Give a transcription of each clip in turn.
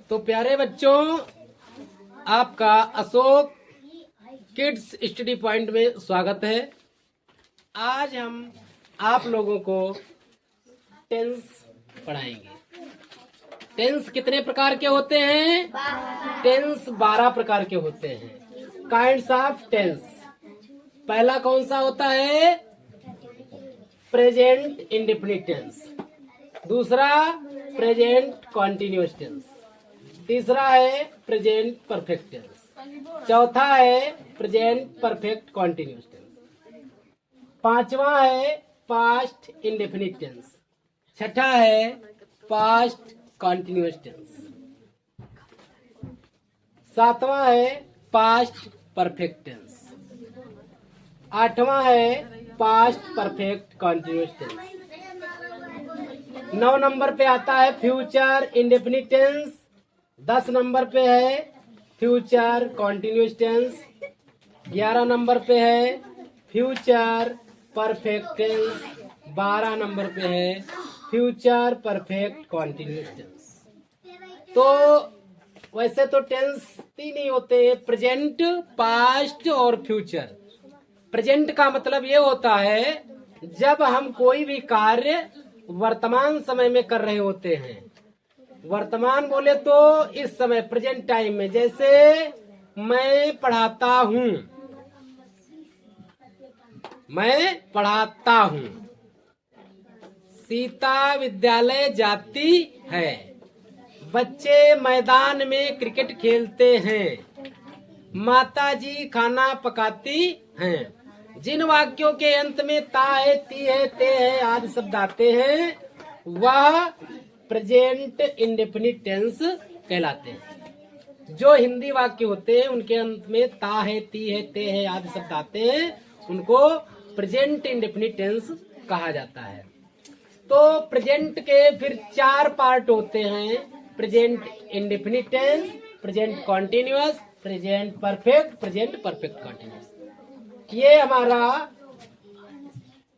तो प्यारे बच्चों, आपका अशोक किड्स स्टडी पॉइंट में स्वागत है। आज हम आप लोगों को टेंस पढ़ाएंगे। टेंस कितने प्रकार के होते हैं? टेंस 12 प्रकार के होते हैं। Kinds of tense. पहला कौन सा होता है? Present indefinite tense. दूसरा प्रेजेंट कॉन्टिन्यूअस टेंस। तीसरा है प्रेजेंट परफेक्ट टेंस। चौथा है प्रेजेंट परफेक्ट कॉन्टिन्यूअस टेंस। पांचवा है पास्ट इंडेफिनिट टेंस। छठा है पास्ट कॉन्टिन्यूअस टेंस। सातवां है पास्ट परफेक्ट टेंस। आठवां है past perfect continuous tense. 9 number पे आता है फ्यूचर इंडेफिनिट टेंस। 10 नंबर पे है फ्यूचर कॉन्टिन्यूअस टेंस। 11 नंबर पे है फ्यूचर परफेक्ट टेंस। 12 नंबर पे है फ्यूचर परफेक्ट कॉन्टिन्यूअस टेंस। तो वैसे तो टेंस 3 ही होते हैं, प्रेजेंट, पास्ट और फ्यूचर। प्रेजेंट का मतलब ये होता है जब हम कोई भी कार्य वर्तमान समय में कर रहे होते हैं। वर्तमान बोले तो इस समय, प्रेजेंट टाइम में। जैसे मैं पढ़ाता हूँ, मैं पढ़ाता हूँ। सीता विद्यालय जाती है। बच्चे मैदान में क्रिकेट खेलते हैं। माताजी खाना पकाती हैं। जिन वाक्यों के अंत में ता है, ती है, ते है आदि शब्द आते हैं वह प्रेजेंट इंडेफिनिट टेंस कहलाते हैं। जो हिंदी वाक्य होते हैं उनके अंत में ता है, ती है, ते है आदि शब्द आते हैं, उनको प्रेजेंट इंडेफिनिट टेंस कहा जाता है। तो प्रेजेंट के फिर 4 पार्ट होते हैं: present indefinite tense, present continuous, present perfect, present perfect continuous. ये हमारा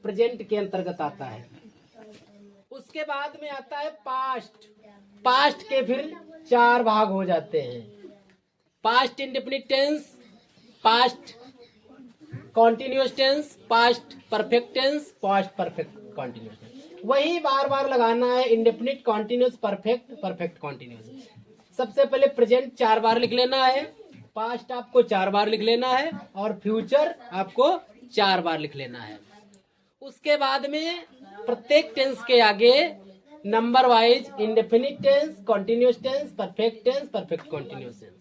प्रेजेंट के अंतर्गत आता है। उसके बाद में आता है पास्ट। पास्ट के फिर 4 भाग हो जाते हैं: past indefinite tense, past continuous tense, past perfect tense, past perfect continuous tense. वही बार बार लगाना है: indefinite, continuous, perfect, perfect continuous. सबसे पहले प्रेजेंट 4 बार लिख लेना है, पास्ट आपको 4 बार लिख लेना है और फ्यूचर आपको 4 बार लिख लेना है। उसके बाद में प्रत्येक टेंस के आगे number wise indefinite tense, continuous tense, perfect tense, perfect continuous tense.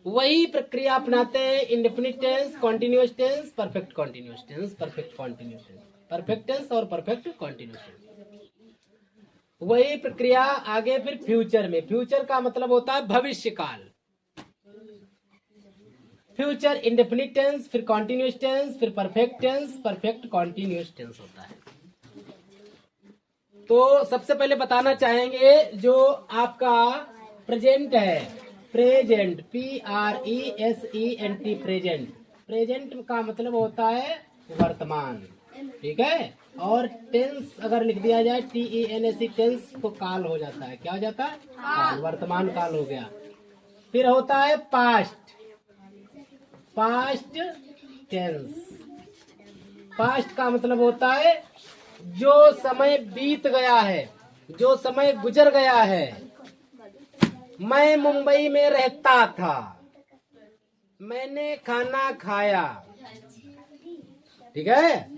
वही प्रक्रिया अपनाते हैं: indefinite tense, continuous tense, perfect continuous tense, perfect continuous tense, perfect tense और परफेक्ट कॉन्टिन्यूअस टेंस। वही प्रक्रिया आगे फिर फ्यूचर में। फ्यूचर का मतलब होता है भविष्य काल। फ्यूचर इंडेफिनिट टेंस, फिर कॉन्टिन्यूअस टेंस, फिर perfect tense, perfect continuous tense होता है। तो सबसे पहले बताना चाहेंगे जो आपका प्रेजेंट है, प्रेजेंट, PRESENT, प्रेजेंट। प्रेजेंट का मतलब होता है वर्तमान, ठीक है। और टेंस अगर लिख दिया जाए TENS, टेंस, तो काल हो जाता है। क्या हो जाता है? काल, वर्तमान काल हो गया। फिर होता है पास्ट, पास्ट टेंस। पास्ट का मतलब होता है जो समय बीत गया है, जो समय गुजर गया है। मैं मुंबई में रहता था, मैंने खाना खाया, ठीक है।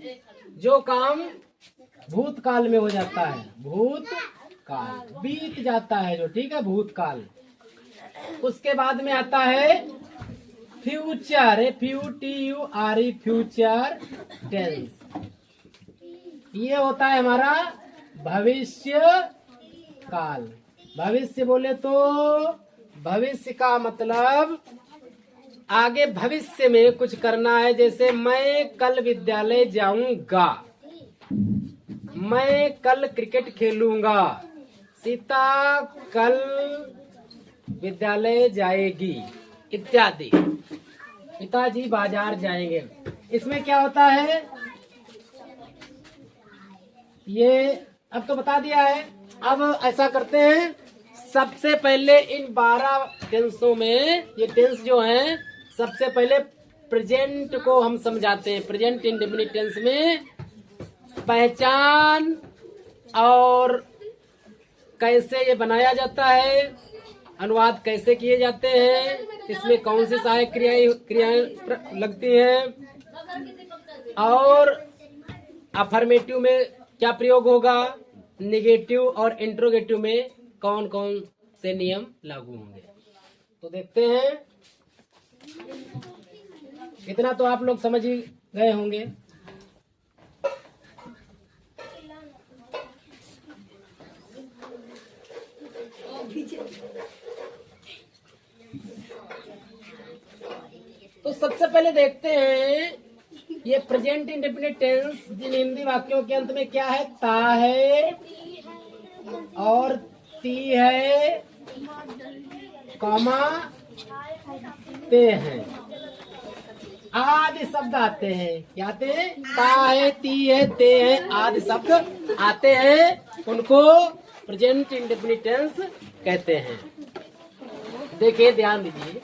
जो काम भूतकाल में हो जाता है, भूतकाल, बीत जाता है जो, ठीक है, भूतकाल। उसके बाद में आता है फ्यूचर, FUTURE, फ्यूचर टेंस। ये होता है हमारा भविष्य काल। भविष्य बोले तो भविष्य का मतलब आगे भविष्य में कुछ करना है। जैसे मैं कल विद्यालय जाऊंगा, मैं कल क्रिकेट खेलूंगा, सीता कल विद्यालय जाएगी, इत्यादि। पिताजी बाजार जाएंगे। इसमें क्या होता है, ये अब तो बता दिया है। अब ऐसा करते हैं, सबसे पहले इन 12 टेंसों में ये टेंस जो हैं, सबसे पहले प्रेजेंट को हम समझाते हैं। प्रेजेंट इंडेफिनिट टेंस में पहचान और कैसे ये बनाया जाता है, अनुवाद कैसे किए जाते हैं, इसमें कौन सी सहायक क्रियाएं लगती हैं, और अफर्मेटिव में क्या प्रयोग होगा, निगेटिव और इंट्रोगेटिव में कौन कौन से नियम लागू होंगे। तो देखते हैं, इतना तो आप लोग समझ ही गए होंगे। तो सबसे पहले देखते हैं ये प्रेजेंट इंडेफिनिट टेंस जिन हिंदी वाक्यों के अंत में क्या है, ता है और ती है, कॉमा ते हैं, आदि शब्द आते हैं। क्या आते हैं? ता है, ती है, ते है, आदि शब्द आते हैं, उनको प्रेजेंट इंडेफिनिट टेंस कहते हैं। देखिए, ध्यान दीजिए,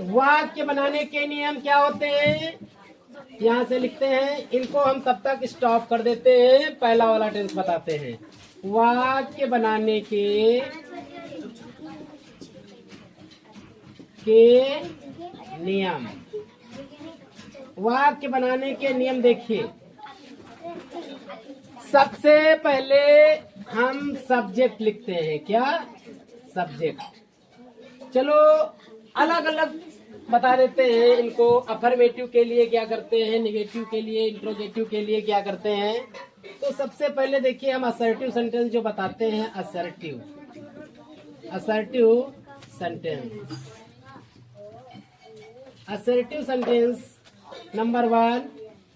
वाक्य बनाने के नियम क्या होते हैं, यहाँ से लिखते हैं। इनको हम तब तक स्टॉप कर देते हैं, पहला वाला टेंस बताते हैं। वाक्य बनाने के नियम, वाक्य बनाने के नियम देखिए। सबसे पहले हम सब्जेक्ट लिखते हैं। क्या? सब्जेक्ट। चलो अलग अलग बता देते हैं इनको। अफर्मेटिव के लिए क्या करते हैं, निगेटिव के लिए, इंट्रोगेटिव के लिए क्या करते हैं। तो सबसे पहले देखिए, हम असर्टिव सेंटेंस जो बताते हैं, assertive sentence. Assertive sentence number 1,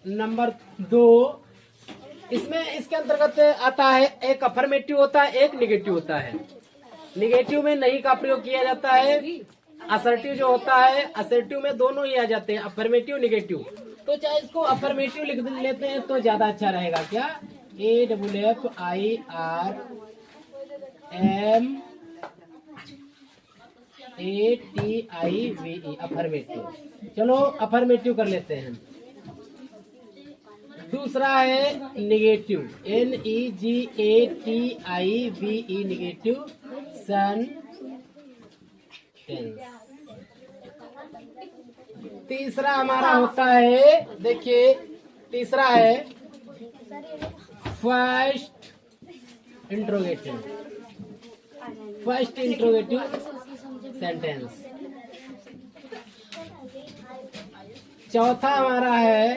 number 2, इसमें इसके अंतर्गत आता है, एक अफर्मेटिव होता है, एक निगेटिव होता है। निगेटिव में नहीं का प्रयोग किया जाता है। असर्टिव जो होता है, असर्टिव में दोनों ही आ जाते हैं, अफर्मेटिव निगेटिव। तो चाहे इसको अफर्मेटिव लिख लेते हैं तो ज्यादा अच्छा रहेगा। क्या? AFFIRMATIVE, affirmative. चलो अफर्मेटिव कर लेते हैं। दूसरा है निगेटिव, NEGATIVE, निगेटिव सेंटेंस। तीसरा हमारा होता है, देखिए तीसरा है फर्स्ट इंट्रोगेटिव सेंटेंस। चौथा हमारा है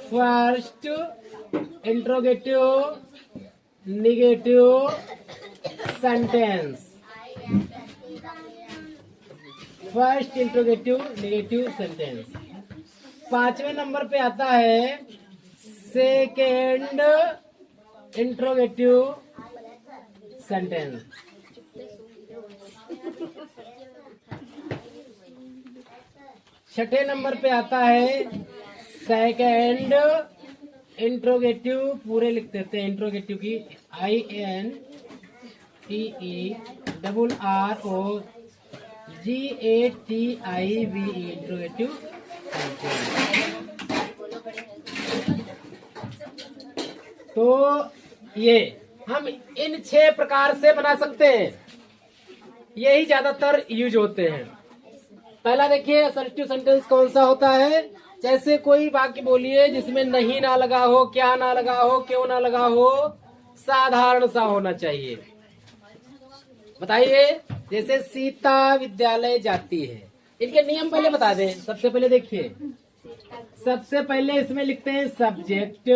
first interrogative negative sentence. First interrogative negative sentence. 5वें नंबर पे आता है सेकेंड इंट्रोगेटिव सेंटेंस। 6ठे नंबर पे आता है सेकेंड इंट्रोगेटिव, पूरे लिख देते हैं इंट्रोगेटिव की, INTERROGATIVE, इंट्रोगेटिव सेंटेंस। तो ये हम इन 6 प्रकार से बना सकते हैं, यही ज्यादातर यूज होते हैं। पहला देखिए असर्टिव सेंटेंस कौन सा होता है। जैसे कोई वाक्य बोलिए जिसमें नहीं ना लगा हो, क्या ना लगा हो, क्यों ना लगा हो, साधारण सा होना चाहिए। बताइए, जैसे सीता विद्यालय जाती है, इनके नियम पहले बता दें। सबसे पहले देखिए, सबसे पहले इसमें लिखते हैं सब्जेक्ट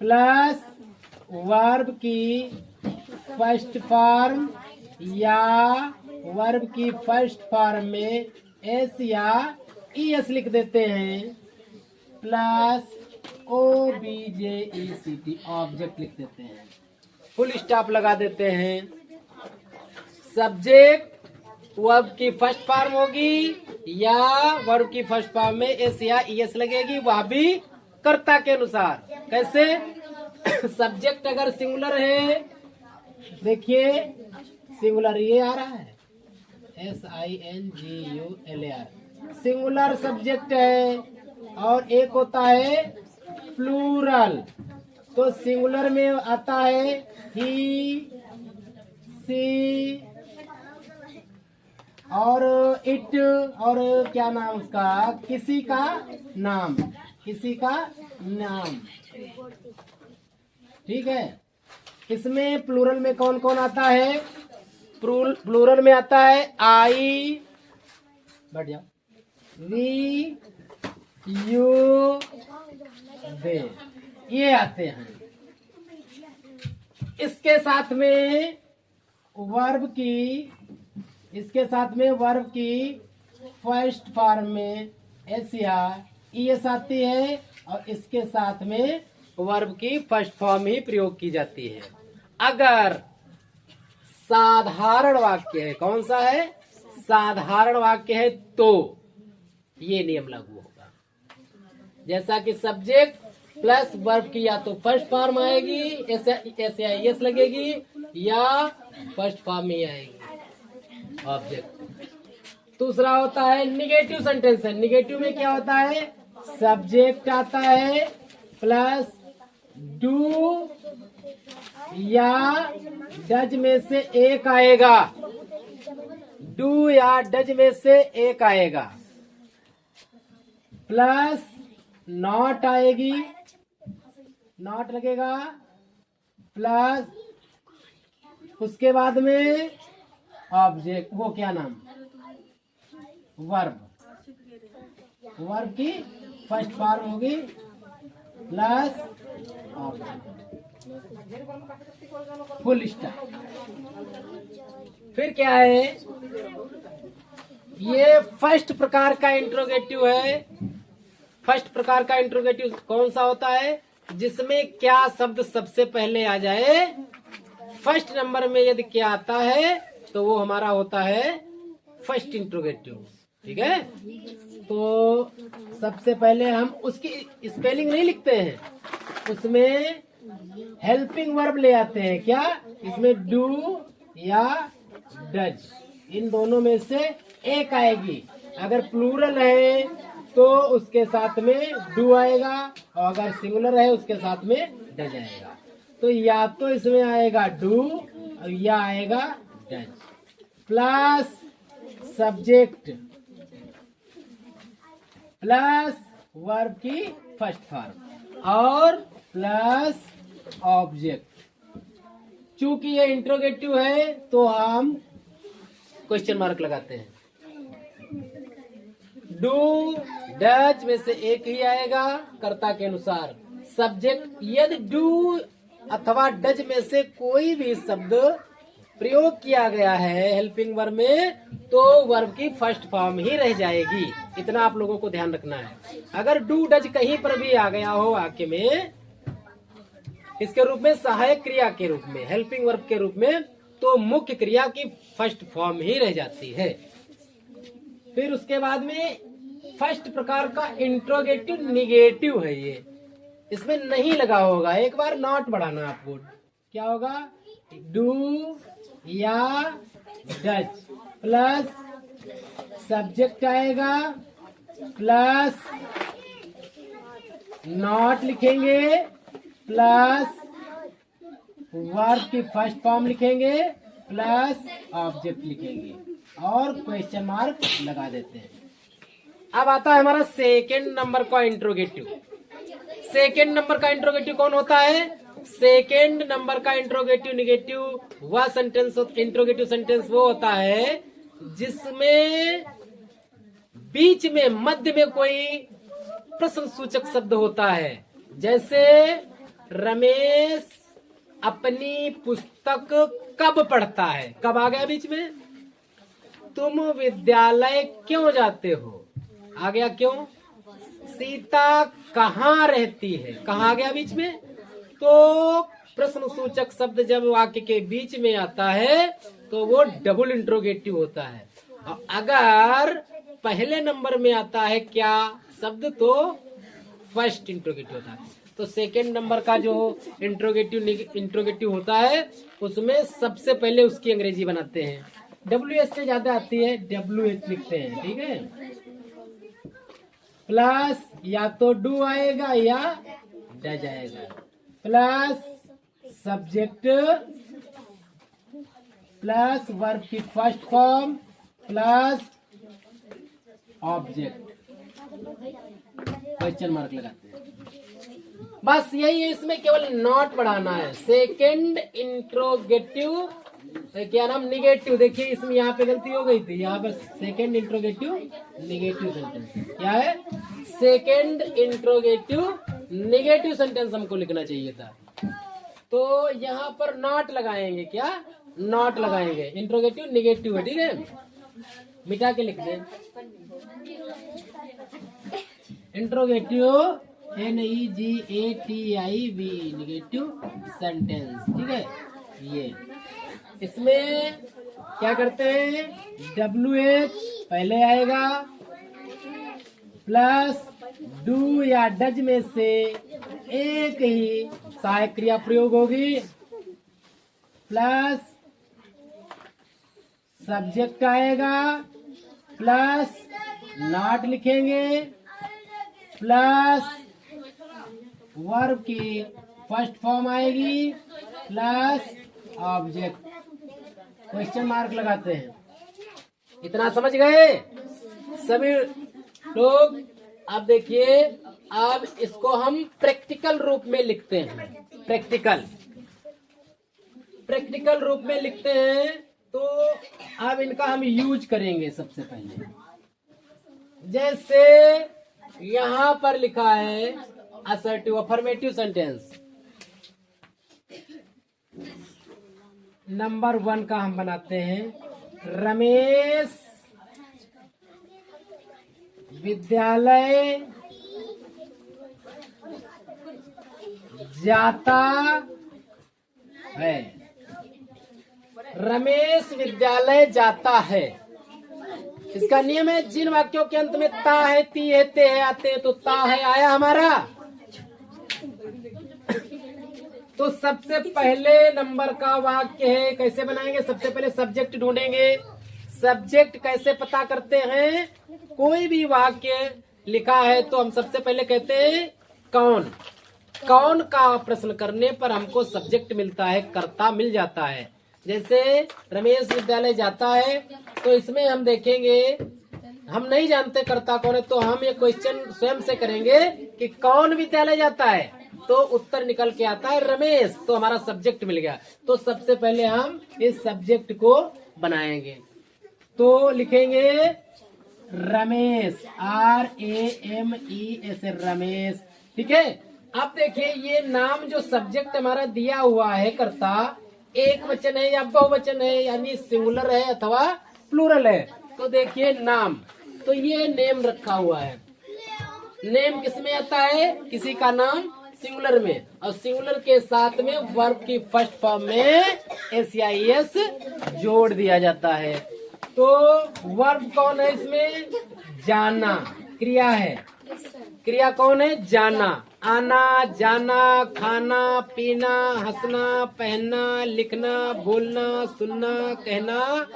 प्लस वर्ब की फर्स्ट फॉर्म या वर्ब की फर्स्ट फॉर्म में एस या ES लिख देते हैं, प्लस OBJECT, ऑब्जेक्ट लिख देते हैं, फुल स्टॉप लगा देते हैं। सब्जेक्ट वर्ब की फर्स्ट फॉर्म होगी या वर्ब की फर्स्ट फॉर्म में एस या ES लगेगी, वह भी कर्ता के अनुसार। कैसे? सब्जेक्ट अगर सिंगुलर है, देखिए सिंगुलर ये आ रहा है SINGULAR, सिंगुलर सब्जेक्ट है, और एक होता है प्लूरल। तो सिंगुलर में आता है ही, सी और इट, और क्या नाम उसका, किसी का नाम, किसी का नाम। ठीक है। इसमें प्लूरल में कौन कौन आता है? प्लूरल में आता है आई, बैठ जाओ, वी, यू, दे, ये आते हैं। इसके साथ में वर्ब की, इसके साथ में वर्ब की फर्स्ट फॉर्म में एस या ईएस आती है, और इसके साथ में वर्ब की फर्स्ट फॉर्म ही प्रयोग की जाती है। अगर साधारण वाक्य है, कौन सा है? साधारण वाक्य है, तो ये नियम लागू होगा। जैसा कि सब्जेक्ट प्लस वर्ब की या तो फर्स्ट फॉर्म आएगी, एस लगेगी, या फर्स्ट फॉर्म में आएगी ऑब्जेक्ट। दूसरा होता है निगेटिव सेंटेंस है। निगेटिव में क्या होता है? सब्जेक्ट आता है प्लस डू या डज में से एक आएगा, डू या डज में से एक आएगा, प्लस नॉट आएगी, नॉट लगेगा, प्लस उसके बाद में ऑब्जेक्ट, वो क्या नाम, वर्ब, वर्ब की फर्स्ट फॉर्म होगी, प्लस ऑब्जेक्ट, फुल स्टॉप। फिर क्या है? ये फर्स्ट प्रकार का इंट्रोगेटिव है। फर्स्ट प्रकार का इंट्रोगेटिव कौन सा होता है? जिसमें क्या शब्द सबसे पहले आ जाए, फर्स्ट नंबर में यदि क्या आता है तो वो हमारा होता है फर्स्ट इंट्रोगेटिव। ठीक है। तो सबसे पहले हम उसकी स्पेलिंग नहीं लिखते हैं, उसमें हेल्पिंग वर्ब ले आते हैं। क्या? इसमें डू या डज, इन दोनों में से एक आएगी। अगर प्लूरल है तो उसके साथ में डू आएगा, और अगर सिंगुलर है उसके साथ में डज आएगा। तो या तो इसमें आएगा डू या आएगा does, plus subject plus verb की फर्स्ट फॉर्म और प्लस ऑब्जेक्ट। चूंकि ये इंट्रोगेटिव है तो हम क्वेश्चन मार्क लगाते हैं। डू डज में से एक ही आएगा कर्ता के अनुसार। सब्जेक्ट, यदि डू अथवा डज में से कोई भी शब्द प्रयोग किया गया है हेल्पिंग वर्ब में, तो वर्ब की फर्स्ट फॉर्म ही रह जाएगी। इतना आप लोगों को ध्यान रखना है। अगर डू डज कहीं पर भी आ गया हो वाक्य में इसके रूप में, सहायक क्रिया के रूप में, हेल्पिंग वर्ब के रूप में, तो मुख्य क्रिया की फर्स्ट फॉर्म ही रह जाती है। फिर उसके बाद में फर्स्ट प्रकार का इंट्रोगेटिव निगेटिव है। ये इसमें नहीं लगा होगा, एक बार नॉट बढ़ाना आपको। क्या होगा? डू या डज प्लस सब्जेक्ट आएगा, प्लस नॉट लिखेंगे, प्लस वर्ब की फर्स्ट फॉर्म लिखेंगे, प्लस ऑब्जेक्ट लिखेंगे और क्वेश्चन मार्क लगा देते हैं। अब आता है हमारा सेकेंड नंबर का इंट्रोगेटिव। सेकेंड नंबर का इंट्रोगेटिव कौन होता है? सेकेंड नंबर का इंट्रोगेटिव निगेटिव वह सेंटेंस, इंट्रोगेटिव सेंटेंस वो होता है जिसमें बीच में, मध्य में कोई प्रश्न सूचक शब्द होता है। जैसे रमेश अपनी पुस्तक कब पढ़ता है, कब आ गया बीच में? तुम विद्यालय क्यों जाते हो, आ गया क्यों? सीता कहाँ रहती है, कहाँ आ गया बीच में? तो प्रश्न सूचक शब्द जब वाक्य के बीच में आता है तो वो डबल इंट्रोगेटिव होता है। और अगर पहले नंबर में आता है क्या शब्द, तो फर्स्ट इंट्रोगेटिव होता है। तो सेकेंड नंबर का जो इंट्रोगेटिव होता है उसमें सबसे पहले उसकी अंग्रेजी बनाते हैं। WH से ज्यादा आती है, WH लिखते हैं, ठीक है। प्लस या तो डू आएगा या डज आएगा, प्लस सब्जेक्ट प्लस वर्ब की first form plus object, question mark लगाते हैं। बस यही है, इसमें केवल नॉट बढ़ाना है। सेकेंड इंट्रोगेटिव क्या नाम, निगेटिव। देखिए इसमें यहाँ पे गलती हो गई थी, यहाँ पर सेकेंड इंट्रोगेटिव निगेटिव सेंटेंस क्या है, सेकेंड इंट्रोगेटिव निगेटिव सेंटेंस हमको लिखना चाहिए था। तो यहाँ पर नॉट लगाएंगे, क्या नॉट लगाएंगे, इंट्रोगेटिव निगेटिव है, ठीक है। मिटा के लिख दें, इंट्रोगेटिव NEGATIV निगेटिव सेंटेंस, ठीक है। ये इसमें क्या करते हैं, WH पहले आएगा प्लस डू या डज में से एक ही सहायक क्रिया प्रयोग होगी, प्लस सब्जेक्ट आएगा, प्लस नॉट लिखेंगे, प्लस वर्ब की फर्स्ट फॉर्म आएगी, प्लस ऑब्जेक्ट, क्वेश्चन मार्क लगाते हैं। इतना समझ गए सभी लोग? अब देखिए, अब इसको हम प्रैक्टिकल रूप में लिखते हैं। प्रैक्टिकल रूप में लिखते हैं, तो अब इनका हम यूज करेंगे। सबसे पहले जैसे यहां पर लिखा है असर्टिव अफर्मेटिव सेंटेंस, नंबर 1 का हम बनाते हैं। रमेश विद्यालय जाता है। रमेश विद्यालय जाता है। इसका नियम है, जिन वाक्यों के अंत में ता है, ती है, ते है आते हैं, तो ता है आया हमारा। तो सबसे पहले नंबर का वाक्य है, कैसे बनाएंगे, सबसे पहले सब्जेक्ट ढूंढेंगे। सब्जेक्ट कैसे पता करते हैं, कोई भी वाक्य लिखा है तो हम सबसे पहले कहते हैं कौन। कौन का प्रश्न करने पर हमको सब्जेक्ट मिलता है, कर्ता मिल जाता है। जैसे रमेश विद्यालय जाता है, तो इसमें हम देखेंगे, हम नहीं जानते कर्ता कौन है, तो हम ये क्वेश्चन स्वयं से करेंगे कि कौन विद्यालय जाता है, तो उत्तर निकल के आता है रमेश, तो हमारा सब्जेक्ट मिल गया। तो सबसे पहले हम इस सब्जेक्ट को बनाएंगे, तो लिखेंगे रमेश, RAMES, रमेश, ठीक है। अब देखिए, ये नाम जो सब्जेक्ट हमारा दिया हुआ है, कर्ता एक वचन है या बहुवचन है, यानी सिंगुलर है अथवा प्लूरल है। तो देखिए नाम, तो ये नेम रखा हुआ है। नेम किसमें आता है, किसी का नाम सिंगुलर में, और सिंगुलर के साथ में वर्ब की फर्स्ट फॉर्म में SIS जोड़ दिया जाता है। तो वर्ब कौन है इसमें, जाना, क्रिया है। क्रिया कौन है, जाना, आना, जाना, खाना, पीना, हंसना, पहनना, लिखना, बोलना, सुनना, कहना,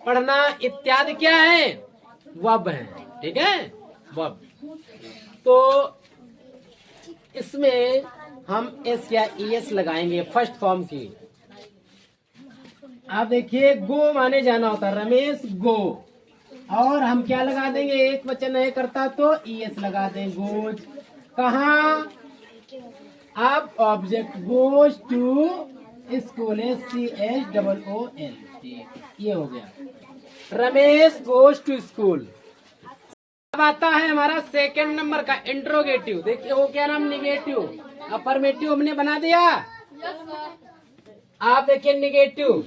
पढ़ना इत्यादि क्या है, वर्ब है, ठीक है, वर्ब। तो इसमें हम S या ES लगाएंगे फर्स्ट फॉर्म की। आप देखिए, गो माने जाना होता है, रमेश गो, और हम क्या लगा देंगे, एक वचन है करता तो ES लगा दें, गोज। कहाँ, अब object goes to school, SCHOOL, ये हो गया, रमेश गोज टू स्कूल। अब आता है हमारा सेकंड नंबर का इंट्रोगेटिव। देखिए वो क्या नाम, निगेटिव। अफर्मेटिव हमने बना दिया। आप देखिए निगेटिव,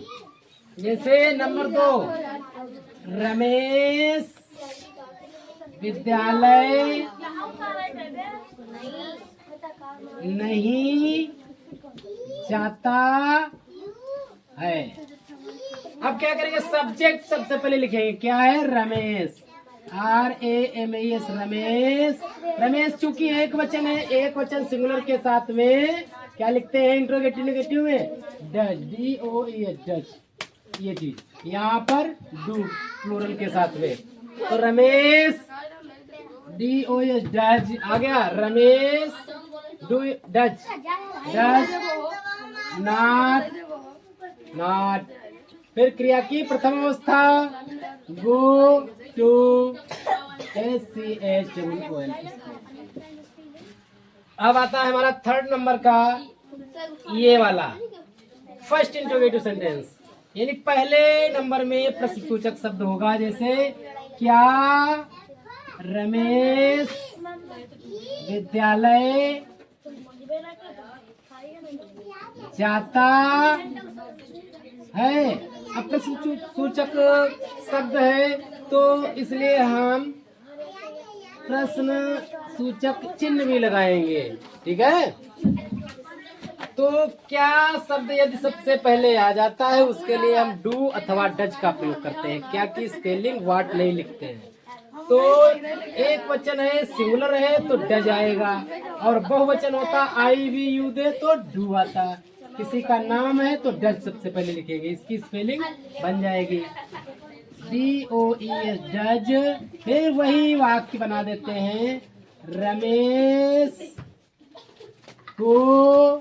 जैसे नंबर 2, रमेश विद्यालय नहीं जाता है। अब क्या करेंगे, सब्जेक्ट सबसे पहले लिखेंगे, क्या है, रमेश। RAMES रमेश। रमेश चूंकि एक वचन है, एक वचन सिंगुलर के साथ में क्या लिखते हैं इंट्रोगेटिव नेगेटिव में? Does, DOES does. ये चीज यहाँ पर डू प्लूरल के साथ में। तो रमेश DOES डज आ गया। Ramesh do does, does not. फिर क्रिया की प्रथम अवस्था गो टू SCHOOL। अब आता है हमारा थर्ड नंबर का ये वाला फर्स्ट इंट्रोगेटिव सेंटेंस, यानी पहले नंबर में प्रश्न सूचक शब्द होगा। जैसे क्या रमेश विद्यालय जाता है? अब प्रश्न सूचक शब्द है तो इसलिए हम प्रश्न सूचक चिन्ह भी लगाएंगे, ठीक है। तो क्या शब्द यदि सबसे पहले आ जाता है उसके लिए हम डू अथवा डज का प्रयोग करते हैं। क्या की स्पेलिंग वाट नहीं लिखते हैं। तो एक वचन है, सिंगुलर है तो डज आएगा, और बहुवचन होता IVU दे तो डू आता। किसी का नाम है तो डज सबसे पहले लिखेंगे, इसकी स्पेलिंग बन जाएगी DOES डज। फिर वही वाक्य बना देते हैं रमेश गो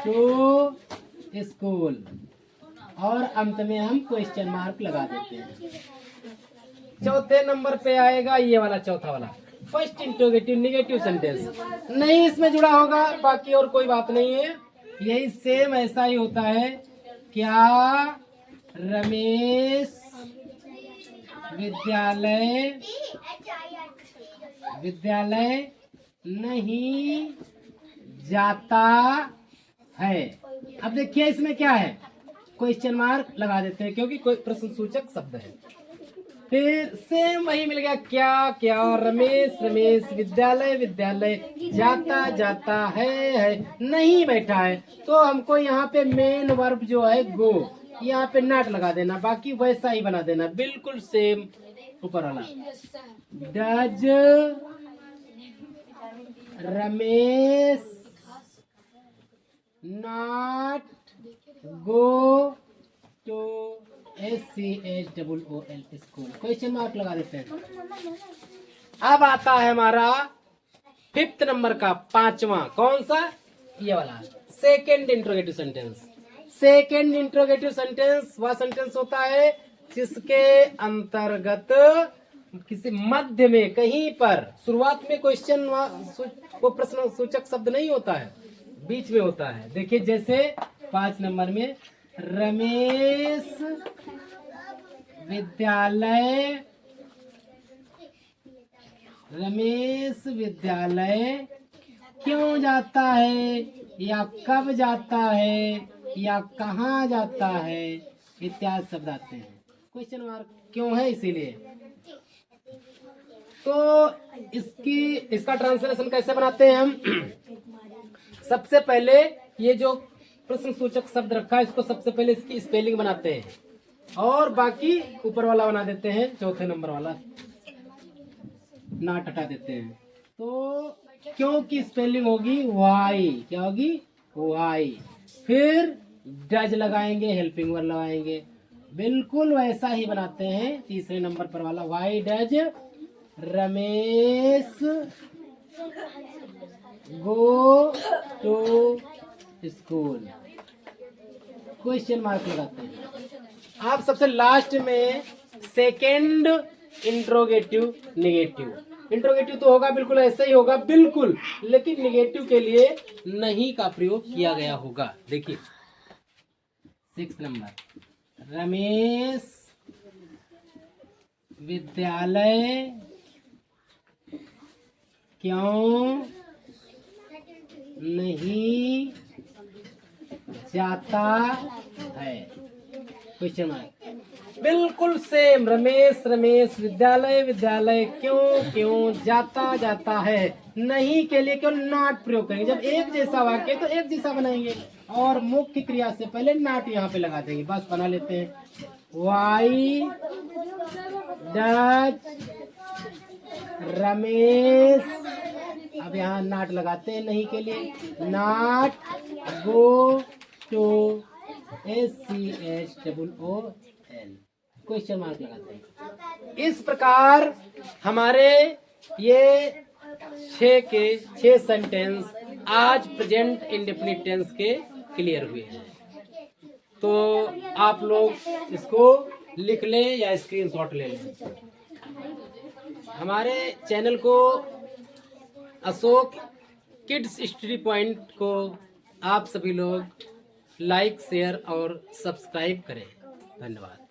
टू स्कूल, और अंत में हम क्वेश्चन मार्क लगा देते हैं। चौथे नंबर पे आएगा ये वाला, चौथा वाला फर्स्ट इंट्रोगेटिव नेगेटिव सेंटेंस। नहीं इसमें जुड़ा होगा, बाकी और कोई बात नहीं है, यही सेम ऐसा ही होता है। क्या रमेश विद्यालय नहीं जाता है? अब देखिए इसमें क्या है, क्वेश्चन मार्क लगा देते हैं क्योंकि कोई प्रश्न सूचक शब्द है। फिर सेम वही मिल गया, क्या रमेश विद्यालय जाता है, नहीं बैठा है। तो हमको यहाँ पे मेन वर्ब जो है गो, यहाँ पे नॉट लगा देना, बाकी वैसा ही बना देना, बिल्कुल सेम ऊपर वाला। Does Ramesh not go to SCHOOL school, question mark लगा देते हैं। अब आता है हमारा फिफ्थ नंबर का पांचवा, कौन सा? ये वाला second interrogative sentence. Second interrogative sentence वह सेंटेंस होता है जिसके अंतर्गत किसी मध्य में कहीं पर शुरुआत में क्वेश्चन वो प्रश्न सूचक शब्द नहीं होता है, बीच में होता है। देखिए जैसे 5 नंबर में रमेश विद्यालय क्यों जाता है, या कब जाता है, या कहाँ जाता है, इत्यादि शब्द आते हैं। क्वेश्चन मार्क क्यों है, इसीलिए। तो इसका ट्रांसलेशन कैसे बनाते हैं हम? सबसे पहले ये जो प्रश्न सूचक शब्द रखा है इसको सबसे पहले इसकी स्पेलिंग बनाते हैं, और बाकी ऊपर वाला बना देते हैं, चौथे नंबर वाला नॉट हटा देते हैं। तो क्योंकि स्पेलिंग होगी वाई, क्या होगी? वाई। फिर डज लगाएंगे, हेल्पिंग वर्ब लगाएंगे, बिल्कुल वैसा ही बनाते हैं तीसरे नंबर पर वाला। Why does Ramesh go to school, question mark लगाते हैं। आप सबसे लास्ट में सेकेंड इंट्रोगेटिव नेगेटिव। इंट्रोगेटिव तो होगा बिल्कुल ऐसा ही होगा, बिल्कुल, लेकिन नेगेटिव के लिए नहीं का प्रयोग किया गया होगा। देखिए 6 नंबर, रमेश विद्यालय क्यों नहीं जाता है, क्वेश्चन मार्क। बिल्कुल सेम, रमेश विद्यालय क्यों जाता है। नहीं के लिए क्यों नॉट प्रयोग करेंगे। जब एक जैसा वाक्य तो एक जैसा बनाएंगे, और मुख्य क्रिया से पहले नॉट यहाँ पे लगा देंगे, बस बना लेते हैं। वाई डज रमेश, अब यहाँ नाट लगाते हैं नहीं के लिए, not go to SCHOOL, question mark लगाते हैं। इस प्रकार हमारे ये 6 सेंटेंस आज प्रेजेंट इंडेफिनिट टेंस के क्लियर हुए हैं। तो आप लोग इसको लिख लें या स्क्रीनशॉट ले लें। हमारे चैनल को अशोक किड्स स्टडी पॉइंट को आप सभी लोग लाइक, शेयर और सब्सक्राइब करें। धन्यवाद।